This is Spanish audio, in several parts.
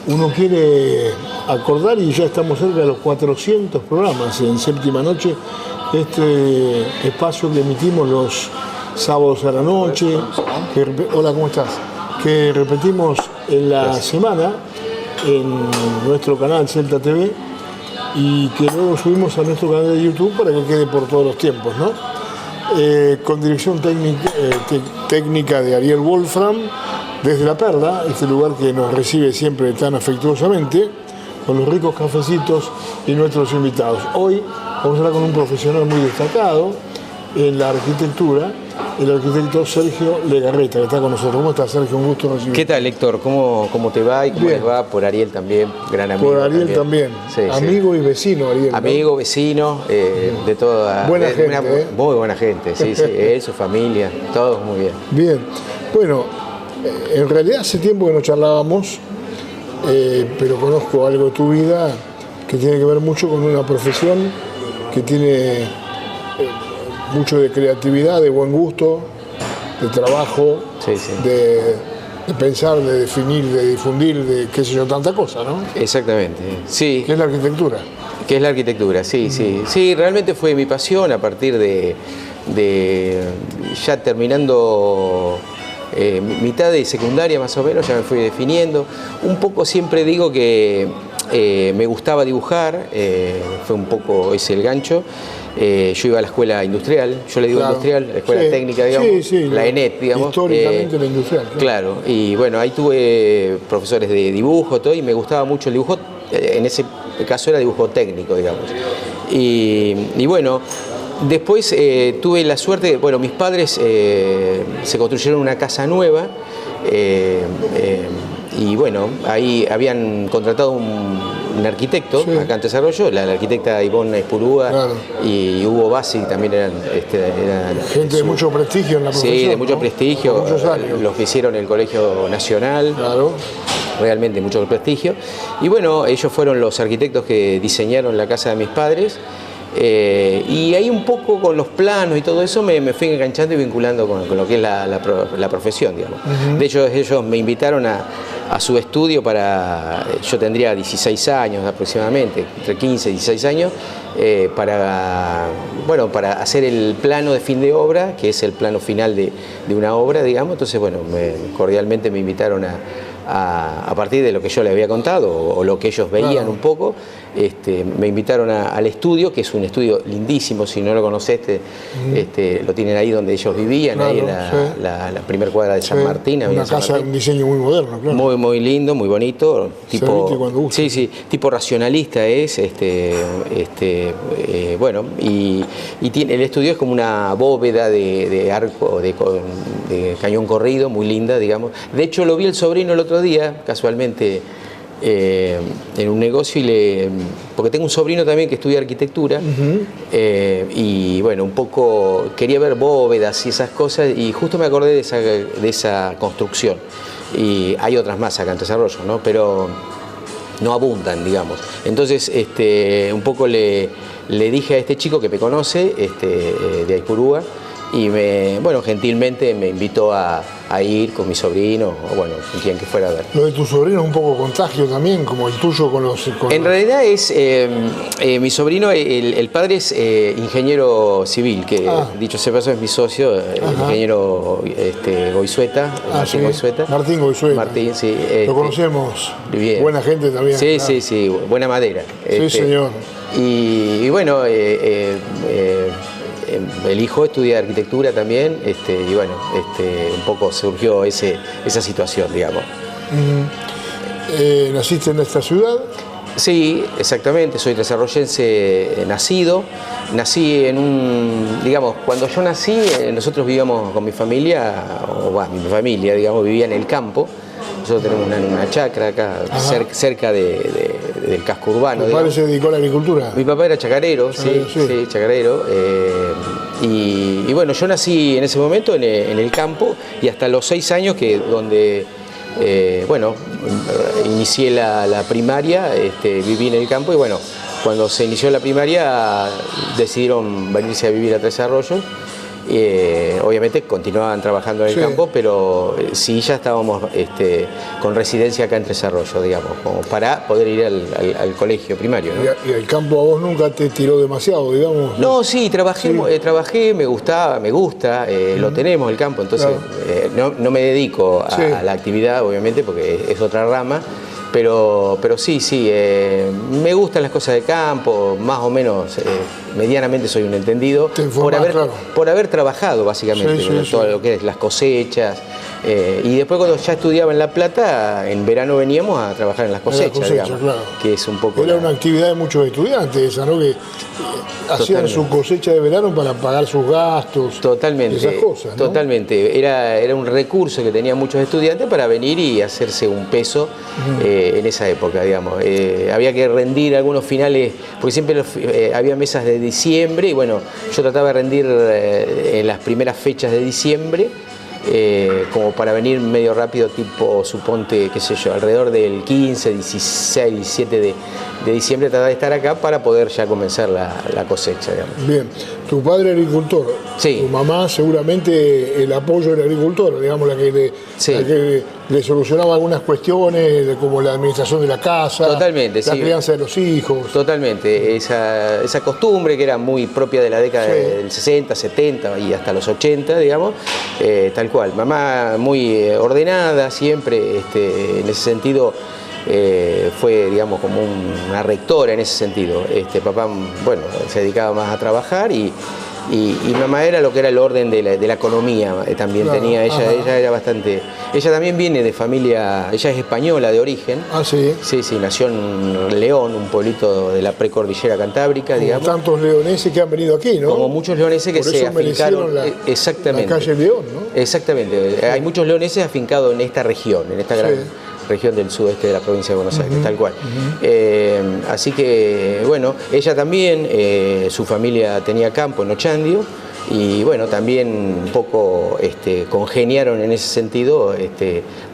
uno quiere acordar y ya estamos cerca de los 400 programas en Séptima Noche, este espacio que emitimos los sábados a la noche. Hola, ¿cómo estás? Que repetimos en la semana en nuestro canal Celta TV y que luego subimos a nuestro canal de YouTube para que quede por todos los tiempos, ¿no? Con dirección técnica de Ariel Wolfram, desde La Perla, este lugar que nos recibe siempre tan afectuosamente, con los ricos cafecitos y nuestros invitados. Hoy vamos a hablar con un profesional muy destacado en la arquitectura, el arquitecto Sergio Legarreta, que está con nosotros. ¿Cómo estás, Sergio? Un gusto recibirte. ¿Qué tal, Héctor? ¿Cómo te va y cómo les va? Por Ariel también, gran amigo. Por Ariel también. Sí, amigo y vecino, Ariel. Amigo, vecino, de toda... Buena gente, muy buena gente, sí, él, su familia, todos muy bien. Bien. Bueno, en realidad hace tiempo que no charlábamos, pero conozco algo de tu vida que tiene que ver mucho con una profesión que tiene mucho de creatividad, de buen gusto, de trabajo, de pensar, de definir, de difundir, de qué sé yo, tanta cosa, ¿no? Exactamente, sí. ¿Qué es la arquitectura? ¿Qué es la arquitectura? Sí, sí. Sí, realmente fue mi pasión a partir de ya terminando mitad de secundaria más o menos, ya me fui definiendo. Un poco siempre digo que me gustaba dibujar, fue un poco ese el gancho. Yo iba a la escuela industrial, yo le digo industrial, la escuela técnica, digamos, la ENET, digamos. Históricamente la industrial. Claro, y bueno, ahí tuve profesores de dibujo, todo, y me gustaba mucho el dibujo, en ese caso era dibujo técnico, digamos. Y bueno, después tuve la suerte, bueno, mis padres se construyeron una casa nueva, y bueno, ahí habían contratado un arquitecto acá en Desarrollo, la arquitecta Ivonne Espurúa y Hugo Bassi también eran gente de mucho prestigio en la profesión. Sí, de mucho prestigio, los que hicieron el Colegio Nacional, realmente mucho prestigio. Y bueno, ellos fueron los arquitectos que diseñaron la casa de mis padres. Y ahí un poco con los planos y todo eso me fui enganchando y vinculando con lo que es la profesión, digamos. De hecho, ellos me invitaron a su estudio yo tendría 16 años aproximadamente, entre 15 y 16 años, para hacer el plano de fin de obra, que es el plano final de una obra, digamos. Entonces, bueno, cordialmente me invitaron a partir de lo que yo les había contado o lo que ellos veían un poco, me invitaron al estudio, que es un estudio lindísimo, si no lo conociste, lo tienen ahí donde ellos vivían, ahí en la primer cuadra de San Martín. Una casa de un diseño muy moderno, claro. Muy lindo, muy bonito, tipo, tipo racionalista es, bueno, y el estudio es como una bóveda de arco, de cañón corrido, muy linda, digamos. De hecho, lo vi el sobrino el otro día, casualmente, en un negocio, porque tengo un sobrino también que estudia arquitectura, y bueno, un poco quería ver bóvedas y esas cosas, y justo me acordé de esa construcción. Y hay otras más acá en Desarrollo, ¿no? Pero no abundan, digamos. Entonces, un poco le dije a este chico que me conoce, de Aipurúa, y gentilmente me invitó a ir con mi sobrino, o bueno, con quien que fuera a ver. Lo de tu sobrino es un poco contagio también, como el tuyo con los... En realidad es, mi sobrino, el padre es ingeniero civil, que dicho sea paso es mi socio, el ingeniero Goizueta, Martín Goizueta. Martín Goizueta. Martín, sí. Lo conocemos, bien. Buena gente también. Sí, claro. Sí, buena madera. Sí, señor. Y bueno, el hijo estudia arquitectura también, y bueno, un poco surgió esa situación, digamos. ¿Naciste en esta ciudad? Sí, exactamente, soy desarrollense nacido. Nací digamos, cuando yo nací, nosotros vivíamos con mi familia, mi familia, digamos, vivía en el campo. Nosotros tenemos una chacra acá, cerca del casco urbano. ¿Tu padre se dedicó a la agricultura? Mi papá era chacarero, sí, chacarero. Y bueno, yo nací en ese momento en el campo, y hasta los 6 años donde inicié la primaria, viví en el campo, y bueno, cuando se inició la primaria decidieron venirse a vivir a Tres Arroyos. Obviamente continuaban trabajando en el campo, pero sí ya estábamos con residencia acá en Tres Arroyos, digamos, como para poder ir al colegio primario, ¿no? ¿Y el campo a vos nunca te tiró demasiado, digamos? No, sí, trabajé, me gustaba, me gusta, lo tenemos el campo, entonces no me dedico a la actividad, obviamente, porque es otra rama. Pero sí, me gustan las cosas de campo, más o menos, medianamente soy un entendido, por haber trabajado básicamente todo lo que es las cosechas, y después cuando ya estudiaba en La Plata, en verano veníamos a trabajar en las cosechas, digamos, claro. Que es un poco... Era una actividad de muchos estudiantes esa, ¿no? Que hacían su cosecha de verano para pagar sus gastos, esas cosas, ¿no? Totalmente, era un recurso que tenían muchos estudiantes para venir y hacerse un peso en esa época, digamos. Había que rendir algunos finales, porque siempre había mesas de diciembre, y bueno, yo trataba de rendir en las primeras fechas de diciembre, como para venir medio rápido, tipo, suponte, qué sé yo, alrededor del 15, 16, 17 de diciembre, tratar de estar acá para poder ya comenzar la cosecha, digamos. Bien, tu padre agricultor, tu mamá seguramente el apoyo del agricultor, digamos, la que le solucionaba algunas cuestiones, como la administración de la casa, totalmente, la crianza de los hijos. Totalmente, esa costumbre que era muy propia de la década del 60, 70 y hasta los 80, digamos, tal cual. Mamá muy ordenada siempre, en ese sentido. Fue, digamos, como una rectora en ese sentido. Papá, bueno, se dedicaba más a trabajar y mamá era lo que era el orden de la economía, también tenía, ella era bastante... Ella también viene de familia, ella es española de origen. Ah, sí. Sí, nació en León, un pueblito de la precordillera cantábrica, como digamos. Tantos leoneses que han venido aquí, ¿no? Como muchos leoneses que se afincaron... Exactamente. La calle León, ¿no? Exactamente. Hay muchos leoneses afincados en esta región, en esta gran región del sudeste de la provincia de Buenos Aires, tal cual. Así que, bueno, ella también, su familia tenía campo en Ochandio, y bueno, también un poco congeniaron en ese sentido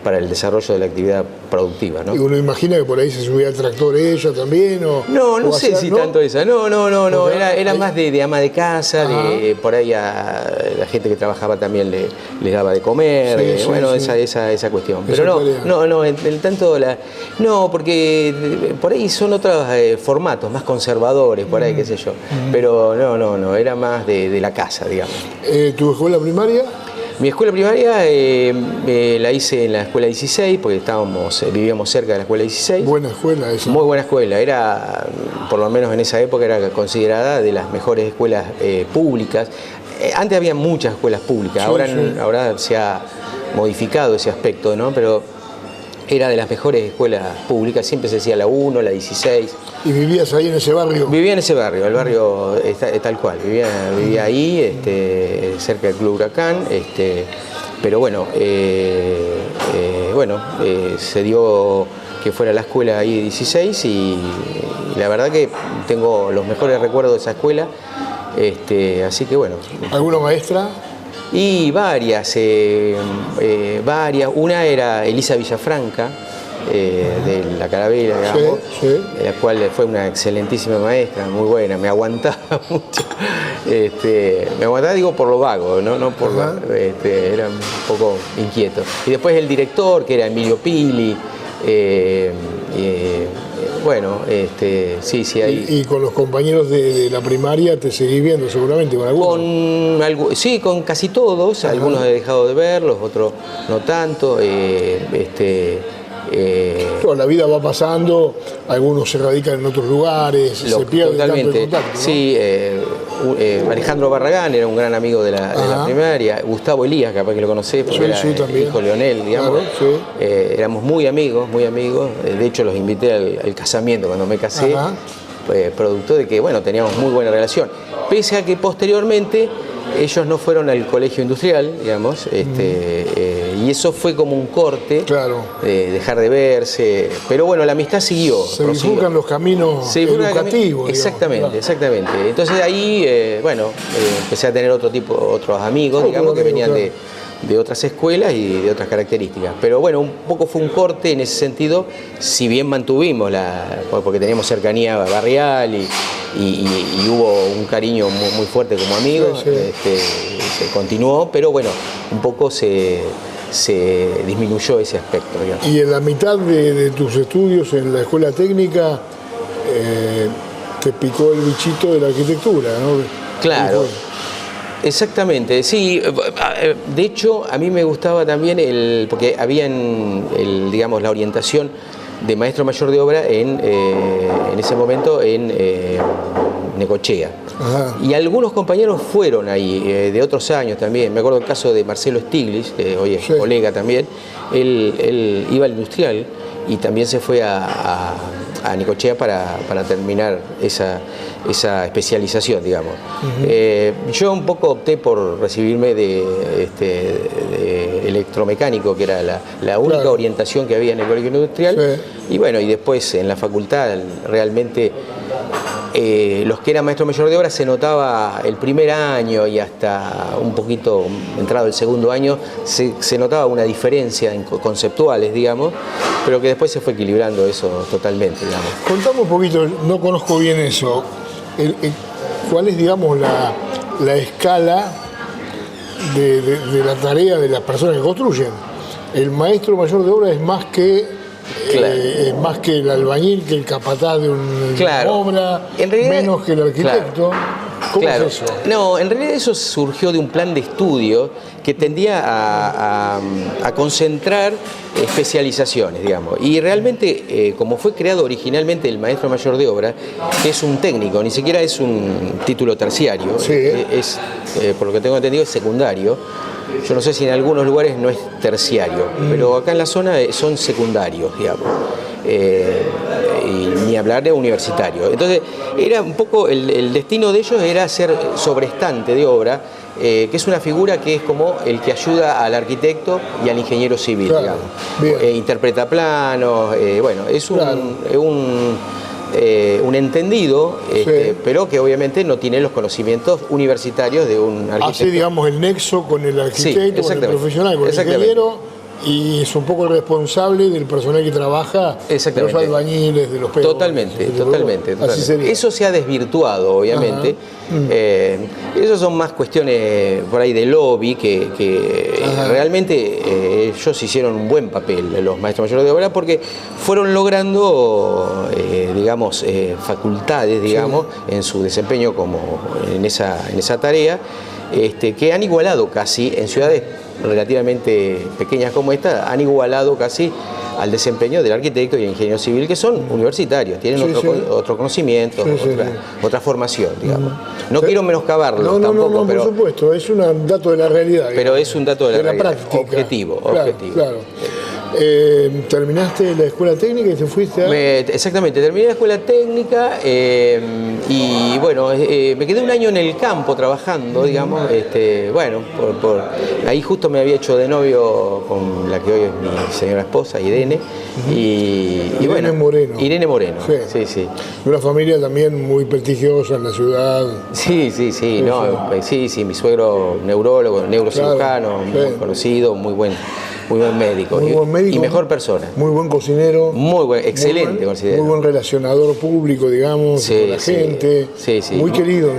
para el desarrollo de la actividad productiva, ¿no? Y uno imagina que por ahí se subía al tractor ella también, no sé si tanto esa, no, era más de ama de casa, por ahí a la gente que trabajaba también les daba de comer, esa cuestión. Pero no, el tanto no, porque por ahí son otros formatos, más conservadores, por ahí, qué sé yo. Pero no, era más de la casa, digamos. ¿Tu escuela primaria? Mi escuela primaria la hice en la escuela 16, porque vivíamos cerca de la escuela 16. Buena escuela esa. Muy buena escuela, era, por lo menos en esa época, era considerada de las mejores escuelas públicas. Antes había muchas escuelas públicas, ahora se ha modificado ese aspecto, ¿no? Pero era de las mejores escuelas públicas, siempre se decía la 1, la 16. ¿Y vivías ahí en ese barrio? Vivía en ese barrio, el barrio tal cual, vivía ahí, cerca del Club Huracán, pero bueno, se dio que fuera la escuela ahí 16 y la verdad que tengo los mejores recuerdos de esa escuela, así que bueno. ¿Alguna maestra? Y varias, una era Elisa Villafranca, de la Carabela, digamos, la cual fue una excelentísima maestra, muy buena, me aguantaba mucho, me aguantaba, digo, por lo vago, no por era un poco inquieto. Y después el director, que era Emilio Pili, bueno, sí, ahí. ¿Y con los compañeros de la primaria te seguís viendo seguramente con algunos? Sí, con casi todos, algunos he dejado de verlos, otros no tanto, la vida va pasando, algunos se radican en otros lugares, se pierde tanto el contacto, ¿no? Sí, Alejandro Barragán era un gran amigo de la primaria, Gustavo Elías, capaz que lo conocés, porque era hijo Leonel, digamos. Éramos muy amigos, de hecho los invité al casamiento cuando me casé, producto de que, bueno, teníamos muy buena relación, pese a que posteriormente ellos no fueron al colegio industrial, digamos, y eso fue como un corte, dejar de verse, pero bueno, la amistad siguió. Se bifurcan los caminos educativos. Exactamente. Entonces de ahí, empecé a tener otros amigos, digamos, que venían de otras escuelas y de otras características. Pero bueno, un poco fue un corte en ese sentido, si bien mantuvimos porque teníamos cercanía barrial y hubo un cariño muy fuerte como amigos, se continuó, pero bueno, un poco se disminuyó ese aspecto, digamos. Y en la mitad de tus estudios en la escuela técnica te picó el bichito de la arquitectura, ¿no? Claro. Exactamente, sí. De hecho, a mí me gustaba también porque había digamos, la orientación de maestro mayor de obra en ese momento en Necochea. Ajá. Y algunos compañeros fueron ahí, de otros años también. Me acuerdo el caso de Marcelo Stiglitz, que hoy es colega también. Él iba al industrial y también se fue a Necochea para terminar esa especialización, digamos. Yo un poco opté por recibirme de electromecánico, que era la única orientación que había en el colegio industrial. Y bueno, y después en la facultad realmente los que eran maestro mayor de obra se notaba el primer año y hasta un poquito entrado el segundo año, se notaba una diferencia en conceptuales, digamos, pero que después se fue equilibrando eso totalmente, digamos. Contame un poquito, no conozco bien eso. ¿Cuál es, digamos, la escala de la tarea de las personas que construyen? El maestro mayor de obra es más que el albañil, que el capataz de una obra, en realidad, menos que el arquitecto. ¿Cómo es eso? No, en realidad eso surgió de un plan de estudio que tendía a concentrar especializaciones, digamos. Y realmente, como fue creado originalmente el maestro mayor de obra, que es un técnico, ni siquiera es un título terciario, por lo que tengo entendido, es secundario. Yo no sé si en algunos lugares no es terciario, pero acá en la zona son secundarios, digamos. Y ni hablar de universitario. Entonces, era un poco el destino de ellos era ser sobrestante de obra, que es una figura que es como el que ayuda al arquitecto y al ingeniero civil, digamos. Interpreta planos, bueno, es un entendido, pero que obviamente no tiene los conocimientos universitarios de un arquitecto. Hace, digamos, el nexo con el arquitecto, con el profesional, con el ingeniero, y es un poco el responsable del personal que trabaja, de los albañiles, de los pedagogos. Totalmente. Eso se ha desvirtuado, obviamente. Esos son más cuestiones por ahí de lobby, que realmente ellos hicieron un buen papel, los maestros mayores de obra, porque fueron logrando, digamos, facultades, digamos, en su desempeño en esa tarea, que han igualado casi en ciudades relativamente pequeñas como esta, han igualado casi al desempeño del arquitecto y el ingeniero civil, que son universitarios, tienen otro conocimiento, otra formación, digamos. No quiero menoscabarlo tampoco, no, pero por supuesto, es un dato de la realidad. Pero es un dato de la realidad, práctica. objetivo. Claro. ¿Terminaste la escuela técnica y te fuiste a...? Exactamente, terminé la escuela técnica y bueno, me quedé un año en el campo trabajando, digamos, bueno, ahí justo me había hecho de novio con la que hoy es mi señora esposa, Irene, y bueno, Moreno. Irene Moreno, sí. Una familia también muy prestigiosa en la ciudad. Sí, mi suegro neurólogo, neurocirujano, muy conocido, muy buen médico, y mejor persona. Muy buen cocinero. Excelente cocinero. Muy buen relacionador público, digamos, con la gente. Muy querido.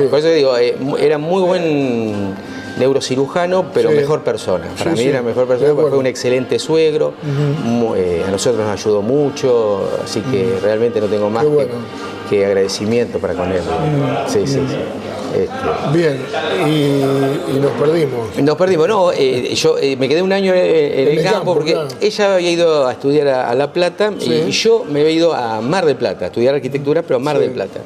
Por eso digo, era muy buen neurocirujano, pero mejor persona. Para mí era mejor persona porque fue un excelente suegro. A nosotros nos ayudó mucho, así que realmente no tengo más que agradecimiento para con él. Bien, y nos perdimos. Nos perdimos, no, yo me quedé un año en el campo porque ella había ido a estudiar a La Plata y yo me había ido a Mar del Plata, a estudiar arquitectura, pero a Mar del Plata.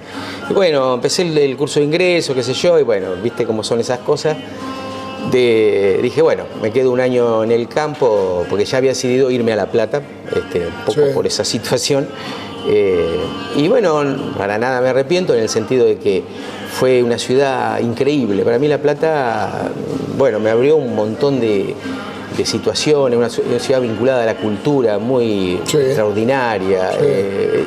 Y bueno, empecé el curso de ingreso, qué sé yo, y bueno, viste cómo son esas cosas. Dije, bueno, me quedo un año en el campo porque ya había decidido irme a La Plata, un poco por esa situación. Y bueno, para nada me arrepiento en el sentido de que fue una ciudad increíble. Para mí La Plata, bueno, me abrió un montón de situaciones, una ciudad vinculada a la cultura muy extraordinaria.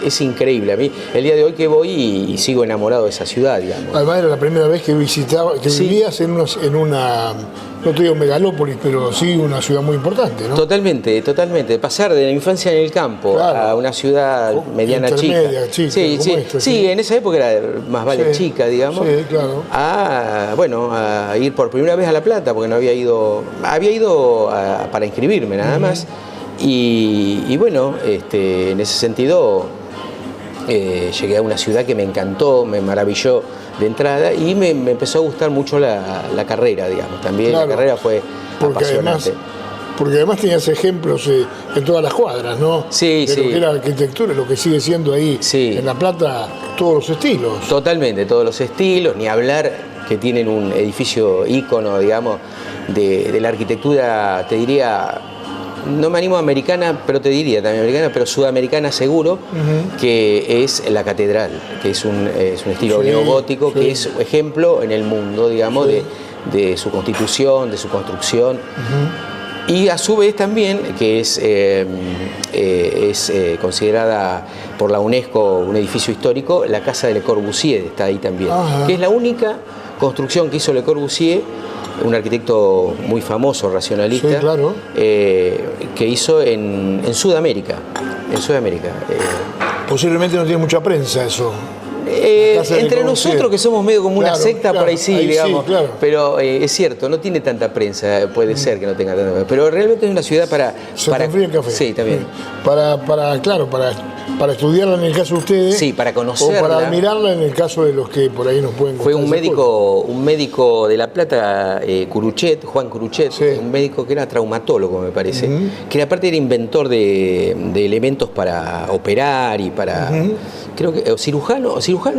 Es increíble. A mí, el día de hoy que voy y sigo enamorado de esa ciudad, digamos. Además era la primera vez que vivías en no te digo megalópolis, pero sí una ciudad muy importante, ¿no? Totalmente, totalmente. Pasar de la infancia en el campo a una ciudad mediana chica. Sí, en esa época era más vale chica, digamos. Sí, claro. A ir por primera vez a La Plata, porque no había ido para inscribirme nada más. Y bueno, en ese sentido llegué a una ciudad que me encantó, me maravilló de entrada y me empezó a gustar mucho la carrera, digamos. También la carrera fue apasionante. Porque además tenías ejemplos en todas las cuadras, ¿no? Sí, de lo que era la arquitectura, lo que sigue siendo ahí en La Plata, todos los estilos. Totalmente, todos los estilos, ni hablar que tienen un edificio ícono, digamos, de la arquitectura, te diría, no me animo a americana, pero te diría también americana, pero sudamericana seguro, que es la catedral, que es un estilo neogótico, que es ejemplo en el mundo, digamos, de su constitución, de su construcción. Y a su vez también, que es considerada por la UNESCO un edificio histórico, la Casa de Le Corbusier está ahí también, que es la única construcción que hizo Le Corbusier, un arquitecto muy famoso, racionalista, que hizo en Sudamérica. Posiblemente no tiene mucha prensa eso. Entre nosotros que somos medio como una secta, por ahí sí, digamos, sí, pero es cierto, no tiene tanta prensa, puede ser que no tenga tanta prensa, pero realmente es una ciudad para el café. Sí, también. Para estudiarla en el caso de ustedes. Sí, para conocerla. O para admirarla en el caso de los que por ahí nos pueden contar. Fue un médico de La Plata, Juan Curuchet, un médico que era traumatólogo, me parece, que aparte era inventor de elementos para operar y para, creo que, cirujano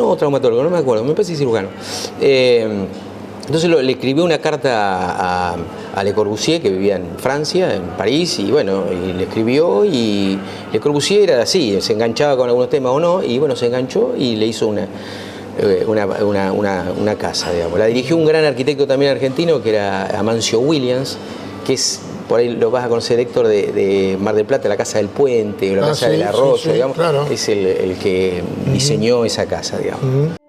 o traumatólogo, no me acuerdo, me parece cirujano. Entonces le escribió una carta a Le Corbusier, que vivía en Francia, en París, y bueno, y le escribió, y Le Corbusier era así, se enganchaba con algunos temas o no, y bueno, se enganchó y le hizo una casa, digamos. La dirigió un gran arquitecto también argentino, que era Amancio Williams, que es, por ahí lo vas a conocer, Héctor, de Mar del Plata, la Casa del Puente, o la Casa del Arroyo, digamos, es el que diseñó esa casa, digamos.